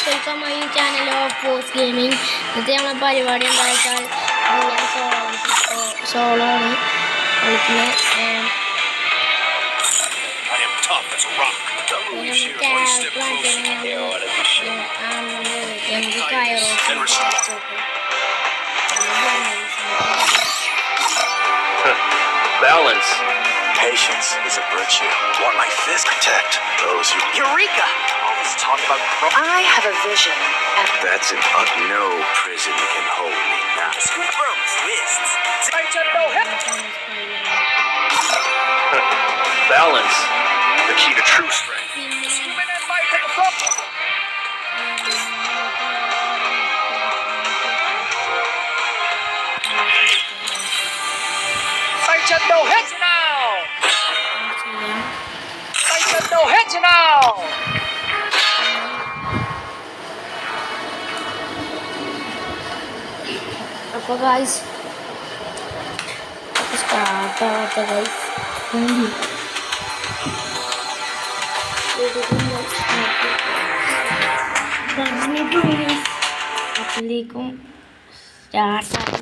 Guys, welcome my channel of post gaming. ഇന്നത്തെ നമ്മളെ പരിപാടി എന്താണെന്ന് വെച്ചാൽ സോളോ ആണ് കളിക്കുന്നത്. Balance. Patience is a virtue. Want my fist? Protect those who... Eureka! All this talk about... I have a vision. That's an... no prison can hold me now. Scoop Bros lists. Balance. The key to true strength. No hits now! No hits now! അപ്പോൾ guys സ്റ്റാർട്ടാവാത്ത guys അപ്പോഴേക്കും സ്റ്റാർട്ടായി.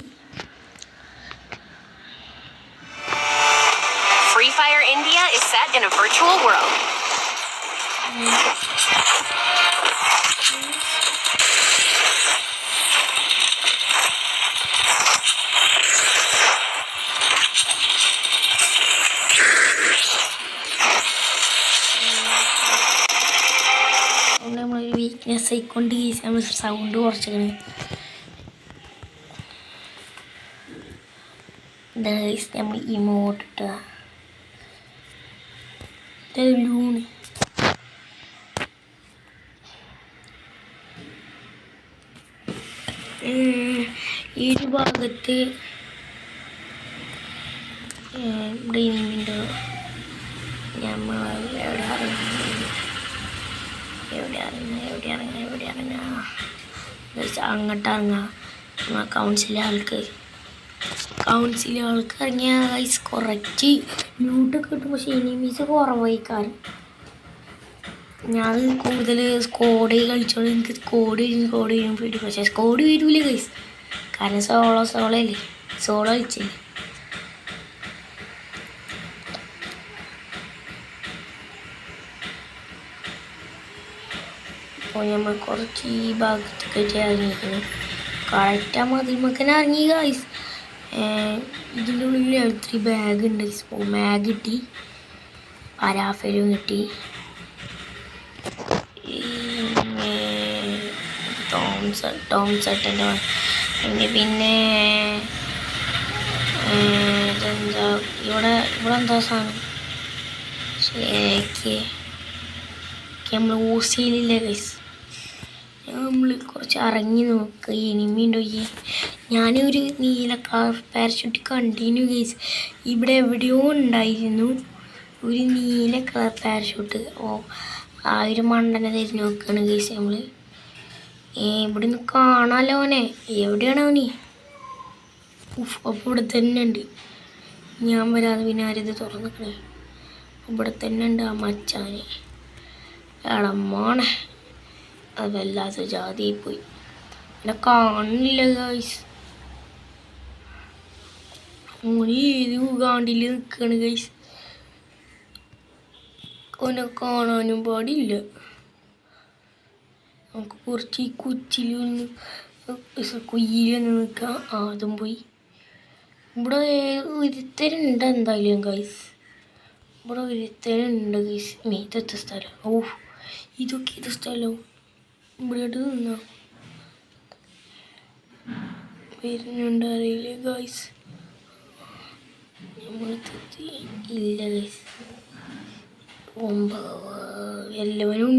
Free Fire India is set in a virtual world. നമ്മളൊരു weakness ആയിക്കൊണ്ട് നമ്മൾ sound കുറച്ചാണ്. ഇതാണ് guys നമ്മൾ emote ഇട്ട loon. ഈ ഒരു ഭാഗത്ത് ഇവിടെ ഇനിമിൻ്റെ നമ്മൾ എവിടെ ഇറങ്ങുക അങ്ങോട്ട് ഇറങ്ങുക. കൗൺസിലെ ആൾക്ക് ഇറങ്ങിയ ഗൈസ് കുറച്ച് മ്യൂട്ടൊക്കെ കിട്ടും. പക്ഷേ എനിമീസ് കുറവായിക്കാരം. ഞാൻ കൂടുതൽ സ്കോഡ് കളിച്ചോളൂ. എനിക്ക് സ്കോഡ് ചെയ്യും പേടി. പക്ഷേ സ്കോഡ് വരൂല ഗൈസ്, കാരണം സോളോ കളിച്ചില്ലേ. അപ്പോൾ നമ്മൾ കുറച്ച് ഈ ഭാഗത്തൊക്കെ ഇറങ്ങിയിരിക്കുന്നു. കറക്റ്റാ മതിമക്കനെ ഇറങ്ങി ഗൈസ്. ഇതിൻ്റെ ഉള്ളിൽ 3 ബാഗ് ഉണ്ട്. മാഗ് കിട്ടി, പരാഫലും കിട്ടി, ടോംസെട്ടിൻ്റെ പിന്നെ ഇതെന്താ ഇവിടെ എന്താ സാധനം നമ്മൾ ഊസിയിലില്ല ഗൈസ്. നമ്മൾ കുറച്ച് ഇറങ്ങി നോക്കുക എനിമി ഉണ്ടോ. ഞാനൊരു നീല കളർ പാരഷൂട്ട് കണ്ടിന്യൂ ഗൈസ്. ഇവിടെ എവിടെയോ ഉണ്ടായിരുന്നു ഒരു നീല കളർ പാരഷൂട്ട്. ആ ഒരു മണ്ടനെ തിരിഞ്ഞ് നോക്കുകയാണ് ഗൈസ് നമ്മൾ. ഇവിടെ നിന്ന് കാണാമല്ലോ അവനെ. എവിടെയാണ് അവന്? അപ്പോൾ ഇവിടെ തന്നെ ഉണ്ട്. ഞാൻ വരാതെ പിന്നെ ആരിത് തുറന്നിക്കണേ. ഇവിടെ തന്നെ ഉണ്ട് ആ മച്ചാനെ. എടമ്മാണ് അത് വല്ലാത്ത ജാതിയായി പോയി. എന്നെ കാണുന്നില്ല ഗൈസ്. ഓന് ഏത് ഗാണ്ടിൽ നിൽക്കുകയാണ് ഗൈസ്. ഓനെ കാണാനും പാടില്ല. നമുക്ക് കുറച്ച് ഈ കുച്ചിലൊന്ന് കുയ്യിലൊന്ന് നിൽക്കാം. അതും പോയി. ഇവിടെ ഒരുത്തരുണ്ട് എന്തായാലും ഗൈസ്. ഇവിടെ ഒരുത്തരുണ്ട് ഗൈസ്. ഇതൊക്കെ സ്ഥലം. ഇതൊക്കെ ഇത് സ്ഥലവും ഇവിടെ നിന്നാ വരുന്നുണ്ട് അറിയില്ല ഗൈസ്. നമ്മൾ ഇല്ല ഗൈസ്. എല്ലാവരും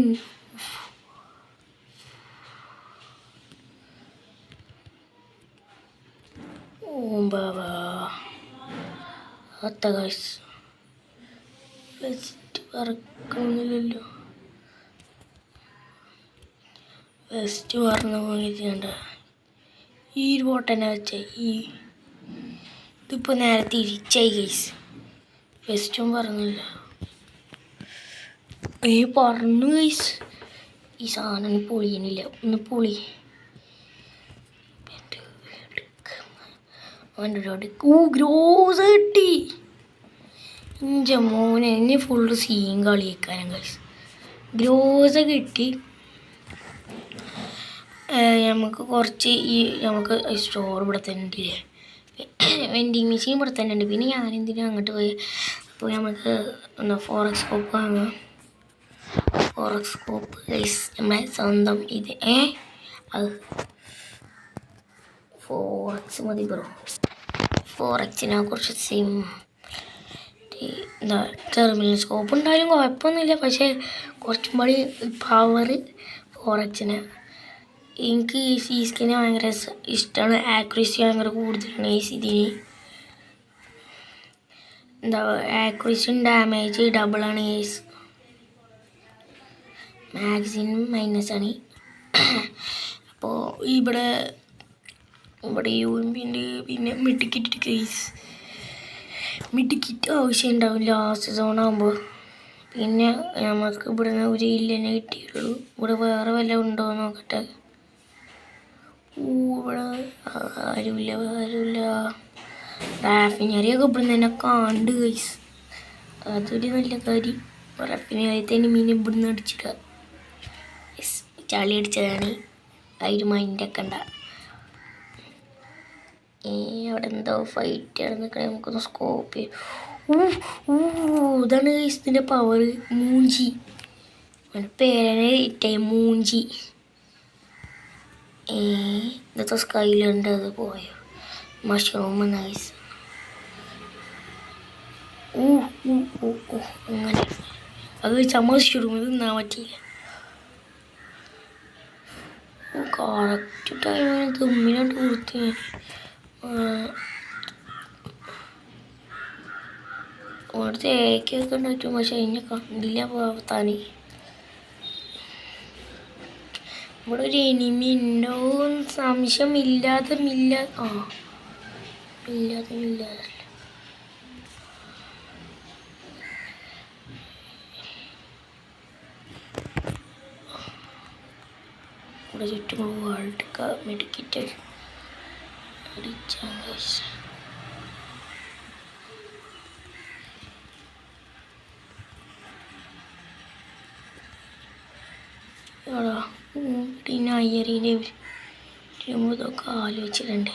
അത്ത ഗൈസ് വെസ്റ്റ് പറക്കണമെന്നില്ലല്ലോ. വെസ്റ്റ് പറഞ്ഞു പോയിട്ടുണ്ട്. ഈ ഒരു ബോട്ടനെ വെച്ച ഇതിപ്പോൾ നേരെ തിരിച്ചായി ഗൈസ്. വെസ്റ്റും പറഞ്ഞില്ല. പറന്നു ഗൈസ്. ഈ സാധനം പൊളിയണില്ല. ഒന്ന് പൊളി. ഗ്രോസ് കിട്ടി. ഇഞ്ച മോനെ ഇനി ഫുള്ള് സീൻ കളിയേക്കാനും കഴിച്ചു. ഗ്രോസ് കിട്ടി. നമുക്ക് കുറച്ച് നമുക്ക് സ്റ്റോർ ഇവിടെ തന്നെ ഉണ്ടല്ലേ, വെൻഡിങ് മെഷീൻ ഇവിടെ തന്നെ ഉണ്ട്. പിന്നെ ഞാനെന്തിനും അങ്ങോട്ട് പോയി. അപ്പോൾ നമുക്ക് ഫോറക്സ് സ്കോപ്പ് വാങ്ങാം. ഫോറക്സ് സ്കോപ്പ് നമ്മളെ സ്വന്തം ഇത് അത് ഫോറക്സ് മതി ബ്രോ. ഫോറക്സിനെ കുറച്ച് എന്താ ടെർമിനൽ സ്കോപ്പ് ഉണ്ടായാലും കുഴപ്പമൊന്നുമില്ല. പക്ഷേ കുറച്ചും കൂടി പവർ ഫോറക്സിന്. എനിക്ക് ഈ സീസ്കിനെ ഭയങ്കര ഇഷ്ടമാണ്. ആക്യുറസി ഭയങ്കര കൂടുതലാണ് ഈ ഇതിന്. എന്താ ആക്യുറസിയും ഡാമേജ് ഡബിളാണ്. മാഗസിൻ മൈനസാണ്. അപ്പോൾ ഇവിടെ UMP ഉണ്ട്. പിന്നെ മിഡിക്കിറ്റ് കേസ്, മിഡിക്കിറ്റ് ആവശ്യം ഉണ്ടാവും ലാസ്റ്റ് സോൺ ആകുമ്പോൾ. പിന്നെ നമുക്ക് ഇവിടെ നിന്ന് ഒരു ഇല്ലനെ കിട്ടിയുള്ളൂ. ഇവിടെ വേറെ വല്ല ഉണ്ടോ എന്ന് നോക്കട്ടെ. ഇവിടെ ആരുമില്ല. റാഫിനറിയൊക്കെ ഇവിടെ തന്നെ കണ്ട് കേസ്. അതൊരു നല്ല കാര്യം. റാഫിനറിയത്തെ മീൻ ഇവിടുന്ന് അടിച്ചിടുക. ചളി അടിച്ചതാണ്. അതിൽ മൈൻഡൊക്കെ ഉണ്ടാ. അവിടെ എന്തോ ഫൈറ്റ് നടന്നിട്ട് നമുക്കൊന്ന് സ്കോപ്പ്. ഇതാണ് ഇതിൻ്റെ പവർ. മൂഞ്ചി പേരനെ ഇട്ടേ മൂഞ്ചി. ഇന്നത്തെ സ്കൈലുണ്ട്. അത് പോയോ മഷ്റൂം നൈസ്. അങ്ങനെ അത് മഷ്റൂം തിന്നാൻ പറ്റിയില്ല. കറക്റ്റ് ടൈമിന് തുമ്മിനായിട്ട് കൊടുത്ത് അവിടുത്തെ ഏക്കൊക്കെ ഉണ്ടായിട്ടും. പക്ഷെ അതിനെ കണ്ടില്ല താനെ. ഇവിടെ ഒരു എനിമി ഉണ്ടോ സംശയമില്ലാതെ ഇല്ലാതെ ഇവിടെ ചുറ്റും വേൾഡ് മെഡിക്കറ്റ് അടിച്ചാൽ പിന്നെ അയ്യറിൻ്റെ ഇതൊക്കെ ആലോചിച്ചിട്ടുണ്ട്.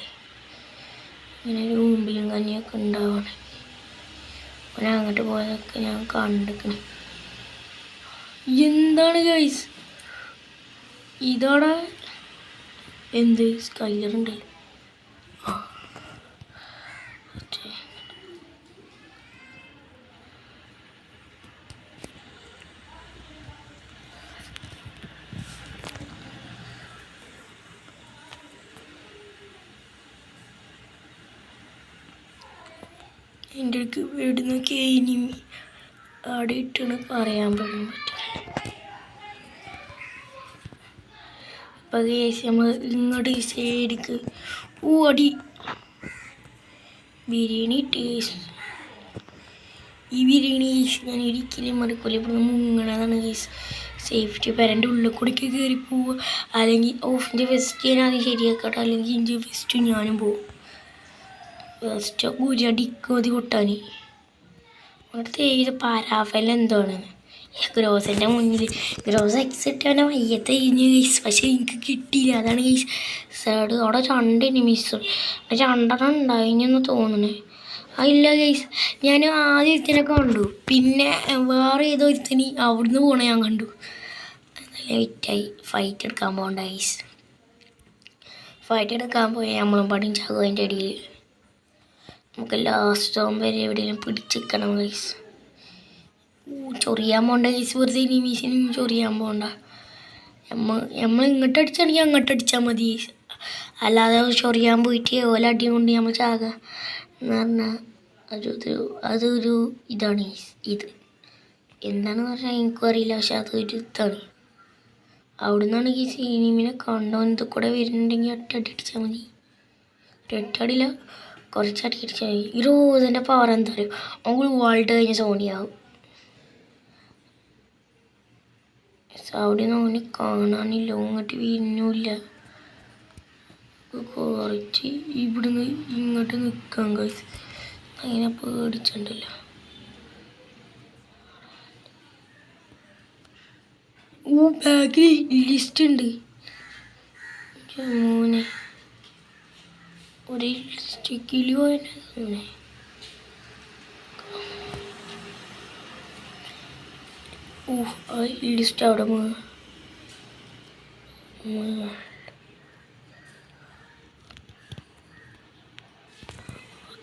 ഇങ്ങനെ ഒരു മുമ്പിലും കഞ്ഞിയൊക്കെ ഉണ്ടാവണം. പിന്നെ അങ്ങോട്ട് പോയതൊക്കെ ഞാൻ കണ്ടിരിക്കണം. എന്താണ് ഗൈസ് ഇതോടെ എന്ത് സ്കൈലർ ഉണ്ടല്ലോ. എൻ്റെ അടുക്ക് വീടുന്നൊക്കെ എനിമി അവിടെ ഇട്ടാണ് പറയാൻ പോലും പറ്റില്ല. അപ്പം കേസ് നമ്മൾ ഇങ്ങോട്ട് സൈഡിക്ക് അടി ബിരിയാണി ടേസ്റ്റ്. ഈ ബിരിയാണി ഞാൻ ഒരിക്കലും മടുക്കില്ല. ഇവിടെ മുങ്ങണതാണ് കേസ്. സേഫ്റ്റി പേരൻ്റെ ഉള്ളിൽ കൂടിക്ക് കയറി പോവുക. അല്ലെങ്കിൽ ഓഫിൻ്റെ ഫെസ്റ്റ് ഞാൻ അത് ശരിയാക്കട്ടെ. അല്ലെങ്കിൽ ഇഞ്ചി ഫെസ്റ്റ് ഞാനും പോവും. ഫസ്റ്റ് ഗുരിയടിക്ക് മതി കൊട്ടാൻ. അവിടുത്തെ ഏത് പാരാഫെല്ലാം എന്താണ് ഗ്രോസിൻ്റെ മുന്നിൽ ഗ്രോസ് എക്സിറ്റ് അവനെ വയ്യത്തെ കഴിഞ്ഞ് ഗൈസ്. പക്ഷേ എനിക്ക് കിട്ടിയില്ല. അതാണ് ഗൈസ് സൈഡ്. അവിടെ ചണ്ടിന് മിസ് ചണ്ടെണ്ണം ഉണ്ടായിന്ന് തോന്നണേ. ഇല്ല ഗൈസ് ഞാൻ ആദ്യം ഒരുത്തനെ കണ്ടു. പിന്നെ വേറെ ഏതോ ഒരുത്തനി അവിടുന്ന് പോണ ഞാൻ കണ്ടു. ലേറ്റായി. ഫൈറ്റ് എടുക്കാൻ പോകണ്ട ഗൈസ്. ഫൈറ്റ് എടുക്കാൻ പോയി നമ്മളും പടിയും ചാകും. അതിൻ്റെ ഇടയിൽ നമുക്ക് ലാസ്റ്റ് ആകുമ്പോൾ വരെ എവിടെയെങ്കിലും പിടിച്ചിരിക്കണം ഗൈസ്. ചൊറിയാൻ പോകണ്ട ഗൈസ്. വെറുതെ ഇനിമീസിനും ചൊറിയാൻ പോകണ്ട. നമ്മൾ ഇങ്ങോട്ട് അടിച്ചാണെങ്കിൽ അങ്ങോട്ട് അടിച്ചാൽ മതി. അല്ലാതെ ചൊറിയാൻ പോയിട്ട് ഓല അടിയും കൊണ്ട് നമ്മൾ ചാകുക എന്ന് പറഞ്ഞാൽ അതൊരു ഇതാണ്. ഇത് എന്താണെന്ന് പറഞ്ഞാൽ എനിക്കും അറിയില്ല. പക്ഷെ അതൊരു ഇതാണ്. അവിടെ നിന്നാണ് ഈ സിനിമിനെ കണ്ടോ ഇത് കൂടെ വരുന്നുണ്ടെങ്കിൽ ഒറ്റടി അടിച്ചാൽ മതി. ഒറ്റടിയില്ല കുറച്ചടി അടിച്ചാൽ മതി. ഈ റോസിൻ്റെ പവർ എന്താ പറയുക. അവൾ വേൾഡ് കഴിഞ്ഞ സോണിയാവും. അവിടെ നിന്ന് അവനെ കാണാനില്ല, ഇങ്ങോട്ട് വീണില്ല. കുറച്ച് ഇവിടുന്ന് ഇങ്ങോട്ട് നിൽക്കാൻ ഗൈസ്, അങ്ങനെ പേടിച്ചിട്ടുണ്ടല്ലോ. ബാഗിൽ ലിസ്റ്റ് ഉണ്ട് മോനെ, ഒരു ലിസ്റ്റിക്കിൽ പോയനെ. ലിസ്റ്റ് അവിടെ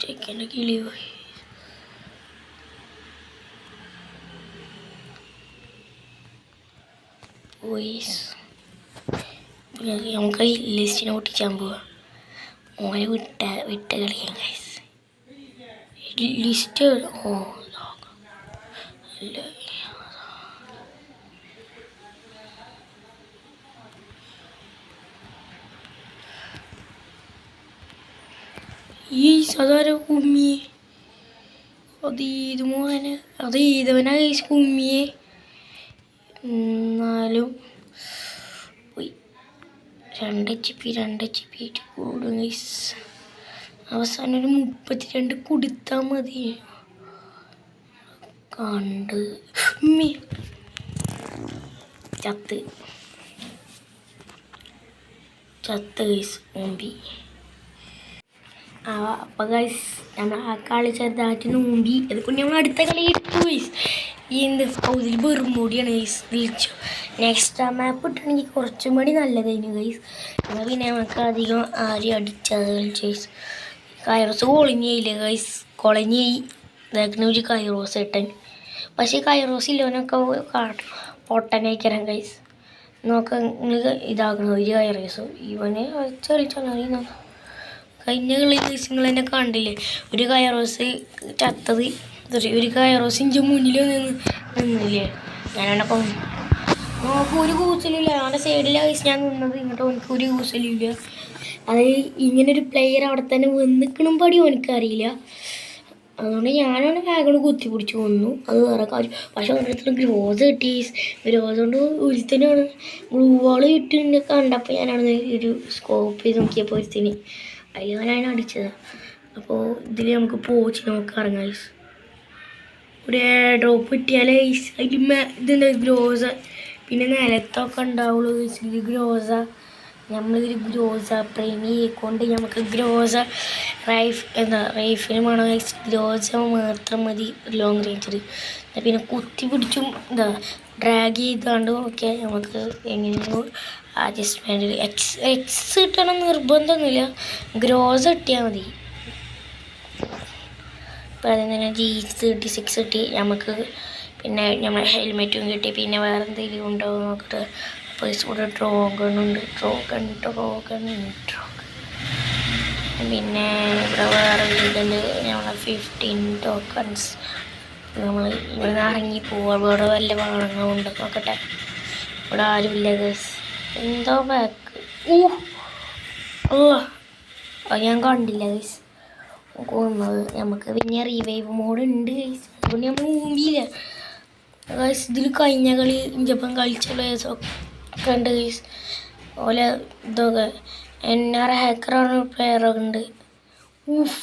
ചെക്കൻ്റെ കിളി പോയി. നമുക്ക് ഈ ലിസ്റ്റിനെ പൊട്ടിച്ചാൻ പോവാ. ഓനെ വിട്ട കളിക്കാൻ ഗൈസ്. ലിസ്റ്റ് അല്ല, ഈ സാധാരണ കുമ്മിയെ അത് ചെയ്തവനാ ഗൈസ് കുമ്മിയെ. എന്നാലും പോയി 2 HP കൂടും ഗൈസ്. അവസാനം ഒരു 32 കൊടുത്താൽ മതി. കണ്ട് ചത്ത് ഗൈസ് ഓമ്പി. അപ്പം ഗൈസ് നമ്മൾ ആ കളി ചെറുതായിട്ട് നോമ്പി. അതുകൊണ്ട് നമ്മൾ അടുത്ത കളി ഇട്ടു ഗൈസ്. എന്ത് ഇതിൽ വെറുമൂടിയാണ് ഗൈസ് വിളിച്ചു. നെക്സ്റ്റ് ആ മാപ്പ് ഇട്ടാണെങ്കിൽ കുറച്ചും കൂടി നല്ലതായിരുന്നു ഗൈസ്. എന്നാൽ പിന്നെ നമുക്ക് അധികം ആരും അടിച്ചത് ഗൈസ്. കൈറോസ് കൊളഞ്ഞില്ല ഗൈസ്, കൊളഞ്ഞായി ഇതാക്കുന്ന ഒരു കൈറോസ് ഇട്ടൻ. പക്ഷേ കൈറോസ് ഇല്ലവനൊക്കെ പൊട്ടനയക്കരം ഗൈസ്. നോക്കാം നിങ്ങൾ ഇതാക്കണം ഒരു കൈറോസ്. ഇവനെ ചെറിയ കഴിഞ്ഞ കളി ദിവസങ്ങൾ തന്നെ കണ്ടില്ലേ, ഒരു കൈറോസ് ചത്തത്. ഒരു കൈറോസ് ഇഞ്ച മുന്നിൽ നിന്നില്ലേ. ഞാനപ്പം നോക്കും ഒരു കൂസലില്ല. അവൻ്റെ സൈഡിലെ കൈസ് ഞാൻ നിന്നത്, ഇങ്ങോട്ട് എനിക്ക് ഒരു കൂസലില്ല. അത് ഇങ്ങനൊരു പ്ലെയർ അവിടെ തന്നെ വന്നിക്കണം പടി എനിക്കറിയില്ല. അതുകൊണ്ട് ഞാനാണ് ബാഗോട് കുത്തി പിടിച്ച് വന്നു. അത് വേറെ കാര്യം. പക്ഷെ ഒരിടത്തും ഗ്രോസ് കിട്ടി. ഗ്രോസ് കൊണ്ട് ഒരുത്തനാണ് ഗ്ലൂ വാള് കിട്ടി കണ്ടപ്പോൾ ഞാനാണ് ഒരു സ്കോപ്പ് ചെയ്ത് നോക്കിയപ്പോൾ ഒരുത്തിന് അതിലാണ് അടിച്ചത്. അപ്പോൾ ഇതിൽ നമുക്ക് പോച്ച് നോക്കി ഇറങ്ങാം. ഒരു ഡ്രോപ്പ് കിട്ടിയാലേ അതിൽ ഇതുണ്ട് ഗ്രോസ. പിന്നെ നിലത്തൊക്കെ ഉണ്ടാവുള്ളൂ ഇത് ഗ്രോസ. നമ്മളിതിൽ ഗ്രോസ പ്രേമി കൊണ്ട് നമുക്ക് ഗ്രോസ റൈഫിന് വേണം. ഗ്രോസ മാത്രം മതി ലോങ് റേഞ്ചിൽ. പിന്നെ കുത്തി പിടിച്ചും ഡ്രാഗ് ചെയ്താണ്ട് നോക്കിയാൽ നമുക്ക് എങ്ങനെയോ അഡ്ജസ്റ്റ്മെൻറ്റിൽ എക്സ് കിട്ടണം നിർബന്ധമൊന്നുമില്ല, ഗ്രോസ് കിട്ടിയാൽ മതി. ഇപ്പം അതിൽ തന്നെ G36 കിട്ടി നമുക്ക്. പിന്നെ നമ്മൾ ഹെൽമെറ്റും കിട്ടി. പിന്നെ വേറെ എന്തെങ്കിലും ഉണ്ടോ നോക്കിയിട്ട് അപ്പോൾ ഇവിടെ ഡ്രോഗണുണ്ട്. പിന്നെ ഇവിടെ വേറെ ഇതുണ്ട്. നമ്മളെ 15 ടോക്കൺസ്. നമ്മൾ ഇവിടെ നിന്ന് ഇറങ്ങി പോവാം. ഇവിടെ വല്ല വാഹനങ്ങളുണ്ട് നോക്കട്ടെ. ഇവിടെ ആരുമില്ല ഗൈസ്. എന്തോ ബാക്ക് അത് ഞാൻ കണ്ടില്ല ഗൈസ്. കൊന്നത് നമുക്ക്. പിന്നെ റിവൈവ് മോഡ് ഉണ്ട് ഗൈസ്. അതുകൊണ്ട് നമ്മൾ മുമ്പില്ല ഗൈസ്. ഇതിൽ കഴിഞ്ഞ കളി ഇഞ്ചപ്പം കളിച്ച പ്ലേയേഴ്സൊക്കെ ഉണ്ട് ഗൈസ്. അതുപോലെ ഇതൊക്കെ NR ഹാക്കറാണ് പ്ലെയറൊക്കെ ഉണ്ട്.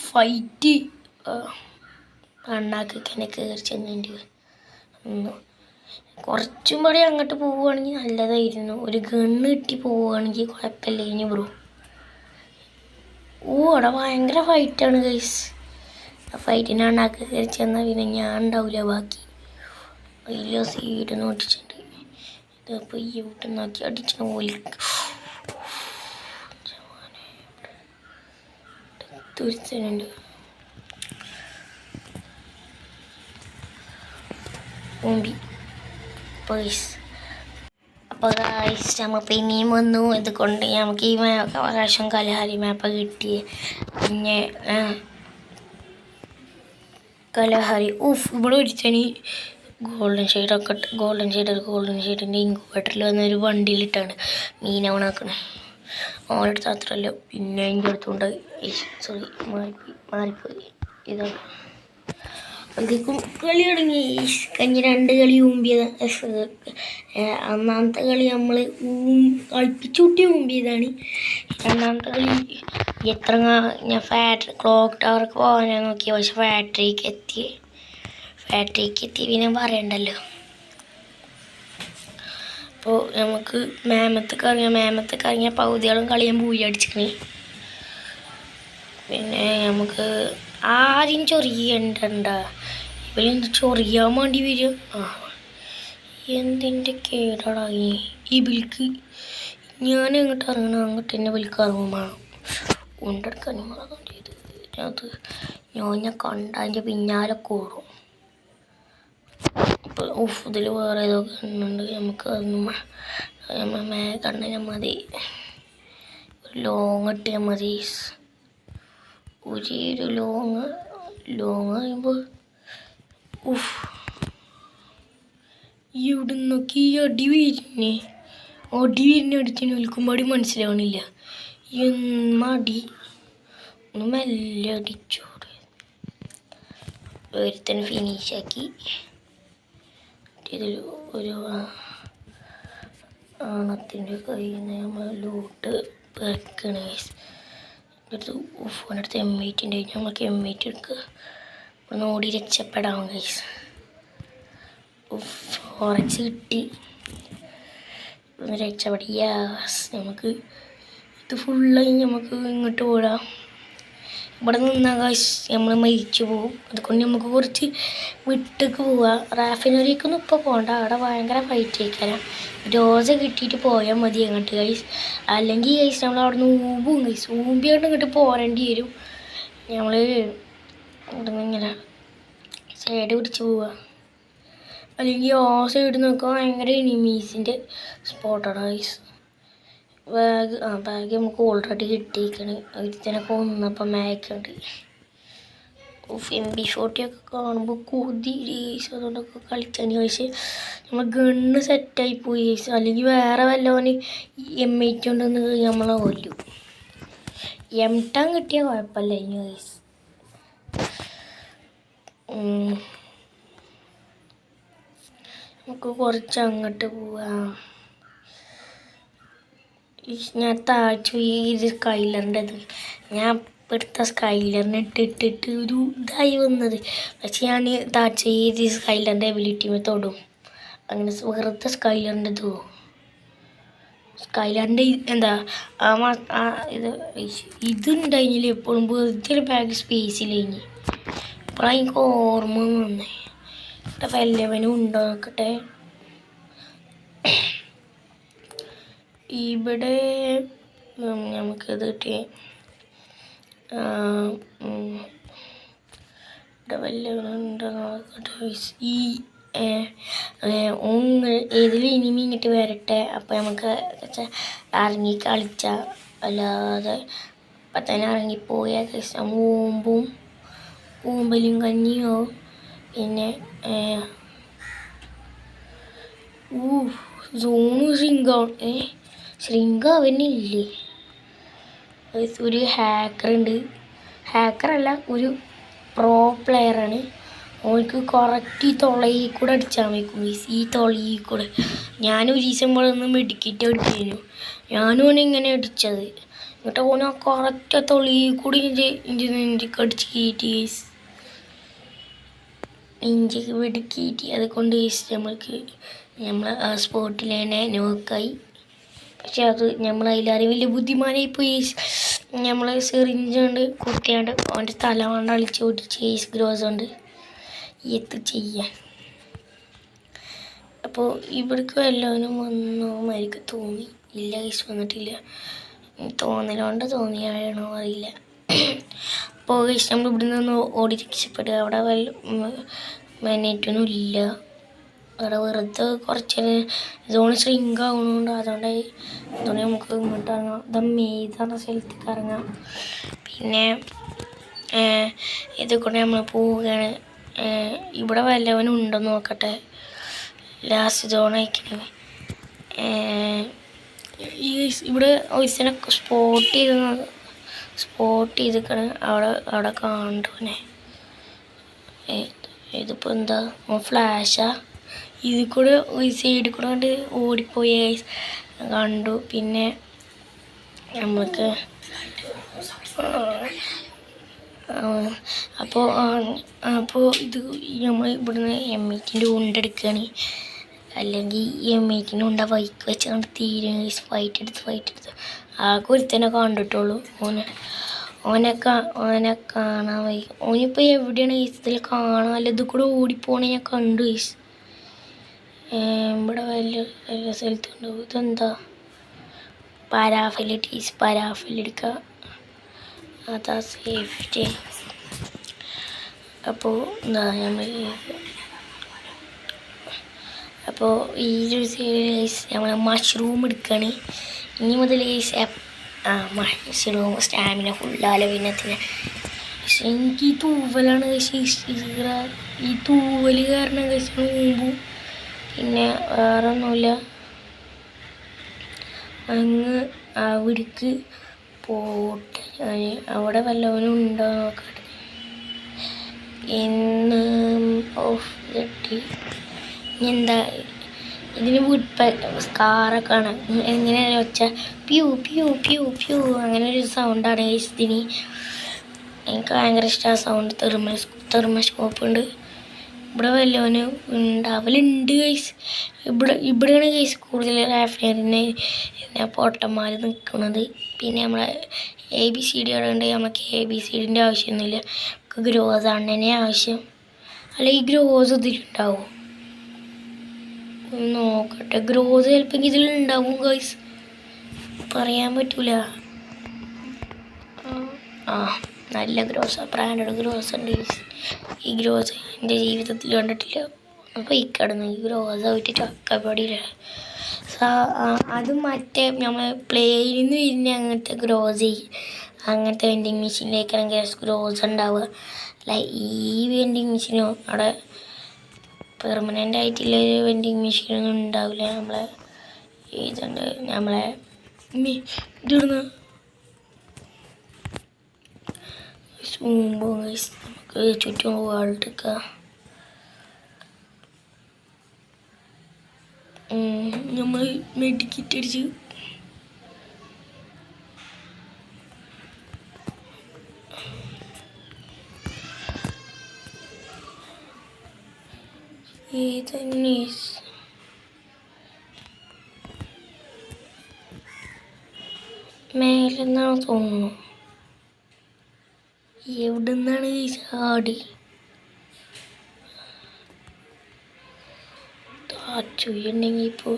ഫൈറ്റ് കണ്ണാക്കിനെ കയറി ചെന്നേണ്ടി വന്നു. കുറച്ചും കൂടി അങ്ങോട്ട് പോവുകയാണെങ്കിൽ നല്ലതായിരുന്നു. ഒരു ഗണ്ണ് കിട്ടി പോവുകയാണെങ്കിൽ കുഴപ്പമില്ല. ഇനി ബ്രോ അവിടെ ഭയങ്കര ഫൈറ്റാണ് ഗൈസ്. ആ ഫൈറ്റിന് അണ്ണാക്കി കയറി ചെന്നാൽ പിന്നെ ഞാൻ ഉണ്ടാവില്ല ബാക്കി. വലിയ സീഡ് നോട്ടിച്ചിട്ടുണ്ട്. ഇതിപ്പോൾ ഈ വീട്ടിൽ നോക്കി അടിച്ച പോലെ തുരിച്ചുണ്ട്. ഓമ്പി അപ്പോൾ ഗൈസ് നമ്മൾ പിന്നെയും വന്നു. ഇതുകൊണ്ട് നമുക്ക് ഈ പ്രാവശ്യം കലഹാരി മാപ്പ് കിട്ടി. പിന്നെ കലഹാരി ഇവിടെ ഒരിച്ചനി ഗോൾഡൻ ഷെയ്ഡിൻ്റെ ഇൻക്യുബേറ്ററിൽ വന്നൊരു വണ്ടിയിലിട്ടാണ് മീൻ അവനാക്കണേ. ഓനെടുത്ത് അത്രയല്ല. പിന്നെ അതിൻ്റെ അടുത്തുകൊണ്ട് സോറി മാറിപ്പോയി ഇതാണ്. അധികം കളി തുടങ്ങി. കഴിഞ്ഞ 2 കളി ഊമ്പിയത്. ഒന്നാമത്തെ കളി നമ്മൾ കളിപ്പിച്ചൂട്ടി ഊമ്പിയതാണ്. രണ്ടാമത്തെ കളി എത്ര ഞാൻ ക്ലോക്ക് ടവർക്ക് പോകാൻ നോക്കി, പക്ഷെ ഫാക്ടറിക്ക് എത്തി പിന്നെ പറയണ്ടല്ലോ. അപ്പോൾ നമുക്ക് മേമത്തൊക്കെ ഇറങ്ങിയ പകുതിയോളം കളിയാൻ പൂയി അടിച്ചിക്കണേ. പിന്നെ നമുക്ക് ആരും ചൊറിയണ്ട, ഇവരെന്ത് ചൊറിയാൻ വേണ്ടി വരും. എന്തിൻ്റെ കേടാടാ ഈ ബിൽക്ക്. ഞാൻ അങ്ങോട്ട് ഇറങ്ങണം, അങ്ങോട്ട് എന്നെ ബിൽക്ക് ഇറങ്ങും വേണം. കൊണ്ടെടുക്കാൻ ചെയ്ത് അത് ഞാൻ കണ്ട അതിൻ്റെ പിന്നാലെ കൂടും. അപ്പോൾ ഇതിൽ വേറെ ഏതോ കണ്ണുണ്ട്, നമുക്ക് അതൊന്നും കണ്ണാൽ മതി. ലോങ് ഇട്ടിയാൽ മതി. ഒരു ലോങ് കഴിയുമ്പോൾ ഇവിടെ നോക്കി അടി വീരിനെ അടിച്ചിന് വിൽക്കുമ്പോൾ മനസ്സിലാവണില്ല. മടി ഒന്ന് മെല്ലെ അടിച്ചോട്. ഒരുത്തന്നെ ഫിനിഷാക്കി. ഇതിൽ ഒരു ആണത്തിൻ്റെ കയ്യിൽ നിന്ന് നമ്മൾ ലൂട്ട് പെറുക്കണേ. ഫോണെടുത്ത് M8 ഉണ്ടായി, നമുക്ക് M8 എടുക്കുക. ഒന്ന് ഓടി രക്ഷപ്പെടാം ഗൈസ്. ഫോറക്സ് കിട്ടി, ഒന്ന് രക്ഷപ്പെടിയ. നമുക്ക് ഇത് ഫുള്ളായി നമുക്ക് ഇങ്ങോട്ട് ഓടാം. ഇവിടെ നിന്നാൽ ഗൈസ് നമ്മൾ മരിച്ചു പോകും. അതുകൊണ്ട് നമുക്ക് കുറച്ച് വിട്ടേക്ക് പോവാം. റാഫിനറിക്കൊന്നും ഇപ്പോൾ പോകണ്ട, അവിടെ ഭയങ്കര ഫൈറ്റ് ആയിക്കാരം. രോസ കിട്ടിയിട്ട് പോയാൽ മതി അങ്ങോട്ട് ഗൈസ്. അല്ലെങ്കിൽ ഗൈസ് നമ്മൾ അവിടെ നിന്ന് ഊമ്പും ഗൈസ്. ഊമ്പിയോണ്ട് ഇങ്ങോട്ട് പോരേണ്ടി വരും. നമ്മൾ ഇവിടെ നിന്ന് ഇങ്ങനെ സൈഡ് പിടിച്ച് പോവുക. അല്ലെങ്കിൽ ആ സൈഡ് നോക്കുക ഭയങ്കര എനിമീസിൻ്റെ സ്പോട്ടാണ് ഗൈസ്. ബാഗ് നമുക്ക് ഓൾറെഡി കിട്ടിയിരിക്കണ്. ഒരുത്തനെ കൊന്നപ്പം മാക്കുണ്ട്. MB40 ഒക്കെ കാണുമ്പോൾ കൊതി ഗൈസ്. അതുകൊണ്ടൊക്കെ കളിച്ചാൽ ഗൈസ് നമ്മൾ ഗണ്ണ് സെറ്റായി പോയി ഗൈസ്. അല്ലെങ്കിൽ വേറെ വല്ലവന് M8 ഉണ്ടെന്ന് നമ്മളെ കൊല്ലും. M10 കിട്ടിയാൽ കുഴപ്പമില്ല ഇനി ഗൈസ്. നമുക്ക് കുറച്ച് അങ്ങോട്ട് പോവാം. ഞാൻ താഴ്ച ഇത് സ്കൈലറിൻ്റെത് ഞാൻ എടുത്ത സ്കൈലറിനെ ഇട്ടിട്ട് ഒരു ഇതായി വന്നത്. പക്ഷെ ഞാൻ താഴ്ച ഇത് സ്കൈലറിൻ്റെ എബിലിറ്റി തൊടും. അങ്ങനെ വെറുതെ സ്കൈലറിൻ്റെ സ്കൈലറിൻ്റെ എന്താ ഇതുണ്ടായില്ല എപ്പോഴും വെറുതെ ഒരു ബാഗ് സ്പേസിലിഞ്ഞ്. ഇപ്പോഴാണ് എനിക്ക് ഓർമ്മ വന്നേ. ഇവിടെ വല്ലവനും ഉണ്ടോ നോക്കട്ടെ. ഇവിടെ നമുക്കിത് കിട്ടിയേ. ഇവിടെ വല്ലവനുണ്ടോ നോക്കട്ടെ. ഈ ഏതിലും ഇനിമി ഇങ്ങിട്ട് വരട്ടെ. അപ്പോൾ നമുക്ക് ഇറങ്ങി കളിച്ചാൽ. അല്ലാതെ അപ്പം തന്നെ ഇറങ്ങിപ്പോയാൽ ഊമ്പലും കഞ്ഞിയോ. പിന്നെ സോണു ശൃംഗാവനില്ലേ. ഒരു ഹാക്കറുണ്ട്. ഹാക്കറല്ല, ഒരു പ്രോ പ്ലെയറാണ്. ഓൾക്ക് കറക്റ്റ് ഈ തൊളയിൽ കൂടെ അടിച്ചാൽ വയ്ക്കും. ഈ തൊളയിൽ കൂടെ ഞാനൊരു ദിവസം ഒന്ന് മെഡിക്കറ്റ് അടിച്ചു. ഞാനും ഇങ്ങനെ അടിച്ചത്. എന്നിട്ട് ഓന കറക്റ്റ് ആ തൊളയിൽ കൂടി ഇഞ്ചിക്ക് അടിച്ച് കയറ്റി ഇഞ്ചിക്ക് വെടുക്കിയിട്ട്. അതുകൊണ്ട് നമ്മൾ ആ സ്പോട്ടിൽ തന്നെ നോക്കായി. പക്ഷെ അത് നമ്മൾ അതിലാരും വലിയ ബുദ്ധിമാനായി പോയി. നമ്മൾ സിറിഞ്ചുകൊണ്ട് കുത്തിയാണ്ട് അവൻ്റെ തല കൊണ്ട് അളിച്ച് ഓടിച്ച് ഗ്രോസ് കൊണ്ട് എത്ത് ചെയ്യാൻ. അപ്പോൾ ഇവിടേക്ക് എല്ലാവരും വന്നോ മരിക്ക് തോന്നി. ഇല്ല ഗൈസ് വന്നിട്ടില്ല. തോന്നലുകൊണ്ട് തോന്നിയാണോ അറിയില്ല. അപ്പോൾ ഗൈസ് നമ്മൾ ഇവിടെ നിന്ന് ഓടി രക്ഷപ്പെടുക. അവിടെ നെറ്റൊന്നും ഇല്ല. അവിടെ വെറുതെ കുറച്ച് സോൺ സ്ട്രിങ്ക് ആവുന്നുണ്ട്. അതുകൊണ്ട് നമുക്ക് ഇങ്ങോട്ട് ഇറങ്ങാം. ഇതാണ് സ്ഥലത്തേക്ക് ഇറങ്ങാം. പിന്നെ ഇതുകൊണ്ട് നമ്മൾ പോവുകയാണ്. ഇവിടെ വല്ലവനും ഉണ്ടോ നോക്കട്ടെ. ലാസ്റ്റ് സോൺ അയക്കണേ. ഇവിടെ ഒരിസനെ സ്പോട്ട് ചെയ്തിരിക്കണ. അവിടെ കണ്ടോനെ ഇതിപ്പോൾ എന്താ ഫ്ലാഷാ ഇതിൽ കൂടെ സൈഡിൽ കൂടെ കൊണ്ട് ഓടിപ്പോയി ഗൈസ് കണ്ടു. പിന്നെ നമുക്ക് അപ്പോൾ ഇത് നമ്മൾ ഇവിടുന്ന് M8-ൻ്റെ ഉണ്ടെടുക്കുകയാണ്. അല്ലെങ്കിൽ M8-ൻ്റെ ഉണ്ട വൈക്ക് വെച്ചാണ്ട് തീരും ഗൈസ്. ഫൈറ്റ് എടുത്ത് ആകെ ഒരുത്തന്നെ കണ്ടിട്ടുള്ളൂ. ഓനെ കാണാൻ വൈ. ഓനിപ്പോൾ എവിടെയാണ് ഗൈസ്? ഇതിൽ കാണാമല്ല. ഇത് കൂടെ ഓടിപ്പോണേ ഞാൻ കണ്ടു ഗൈസ്. ഇവിടെ വലിയ സ്ഥലത്തുണ്ടാവും. ഇതെന്താ പാരാഫിലെടുക്കുക. അതാ സേഫ്റ്റി. അപ്പോൾ എന്താ അപ്പോൾ ഈ ഒരു സൈഡിൽ നമ്മൾ മഷ്റൂം എടുക്കുകയാണ്. ഇനി മുതൽ മഷ്റൂം സ്റ്റാമിന ഫുള്ളാല പിന്നത്തിന്. പക്ഷെ എനിക്ക് ഈ തൂവലാണ് ഈ തൂവൽ കാരണം മുമ്പും. പിന്നെ വേറൊന്നുമില്ല. അങ്ങ് അവിടേക്ക് പോട്ടെ. അവിടെ വല്ലവനും ഉണ്ടോ നോക്കട്ടെ. കിട്ടി. എന്താ ഇതിന് സ്കാറൊക്കെ ആണ്. എങ്ങനെയാണെന്ന് വെച്ചാൽ പ്യൂ പ്യൂ പ്യൂ പ്യൂ അങ്ങനെ ഒരു സൗണ്ടാണ് ഇതിന്. എനിക്ക് ഭയങ്കര ഇഷ്ടമാണ് സൗണ്ട്. തെർമോസ്കോപ്പ് ഉണ്ട്. ഇവിടെ വല്ലവനും ഉണ്ടാവലുണ്ട് ഗൈസ്. ഇവിടെയാണ് ഗൈസ് കൂടുതൽ റാഫിനറിന് പൊട്ടന്മാർ നിൽക്കുന്നത്. പിന്നെ നമ്മളെ ABCD അവിടെ ഉണ്ട്. നമുക്ക് ABCDൻ്റെ ആവശ്യമൊന്നുമില്ല. നമുക്ക് ഗ്രോസ് ആണ് ആവശ്യം. അല്ല ഈ ഗ്രോസ് ഇതിലുണ്ടാവും നോക്കട്ടെ. ഗ്രോസ് ചിലപ്പോൾ ഇതിലുണ്ടാവും ഗൈസ്, പറയാൻ പറ്റൂല. നല്ല ഗ്രോസ്, ബ്രാൻഡഡ് ഗ്രോസ് ഉണ്ട് ഗൈസ്. ഈ ഗ്രോസ് എൻ്റെ ജീവിതത്തിൽ കണ്ടിട്ടില്ല. അപ്പോൾ ഈ കിടന്നു ഈ ഗ്രോസ് ആയിട്ട് ചക്കപ്പടിയില്ല. അത് മറ്റേ നമ്മൾ പ്ലേയിൽ നിന്ന് വരുന്ന അങ്ങനത്തെ ഗ്രോസ്, അങ്ങനത്തെ വെൻഡിങ് മെഷീനിലേക്കാണെങ്കിൽ ഗ്രോസ് ഉണ്ടാവുക. അല്ല ഈ വെൻഡിങ് മെഷീനോ അവിടെ പെർമനൻ്റ് ആയിട്ടുള്ള വെൻഡിങ് മെഷീനൊന്നും ഉണ്ടാവില്ല. നമ്മളെ ഇതുണ്ട് നമ്മളെ ഇതിടുന്ന നമുക്ക് ചുറ്റും വാൾട്ടൊക്കെ നമ്മൾ മെഡിക്കറ്റ് അടിച്ച് മേലെന്നാണ് തോന്നുന്നു. എവിടെ നിന്നാണ് ഈ ചാടി താച്ചുണ്ടെങ്കിൽ ഇപ്പോൾ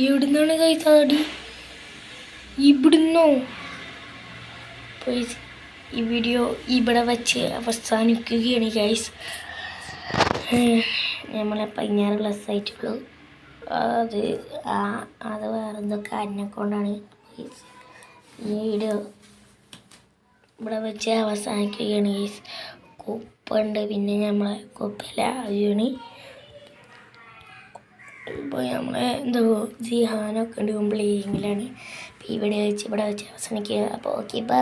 എവിടെ നിന്നാണ് കൈ ചാടി? ഇവിടുന്നോ? ഈ വീഡിയോ ഇവിടെ വച്ച് അവസാനിക്കുകയാണ് ഗൈസ്. നമ്മളെ 16 പ്ലസ് ആയിട്ടുള്ളൂ. അത് വേറെ എന്തോ കാര്യം കൊണ്ടാണ് ഈ വീഡിയോ ഇവിടെ വെച്ച് അവസാനിക്കുകയാണ് ഗൈസ്. കുപ്പുണ്ട്, പിന്നെ നമ്മളെ കുപ്പല്ല അയ്യാണ്. ഇപ്പോൾ നമ്മളെ എന്തോ ജിഹാനൊക്കെ ഉണ്ട് പ്ലേയിങ്ങിലാണ്. അപ്പോൾ ഇവിടെ വെച്ച് അവസാനിക്കുക. അപ്പോൾ ഓക്കെ ബൈ.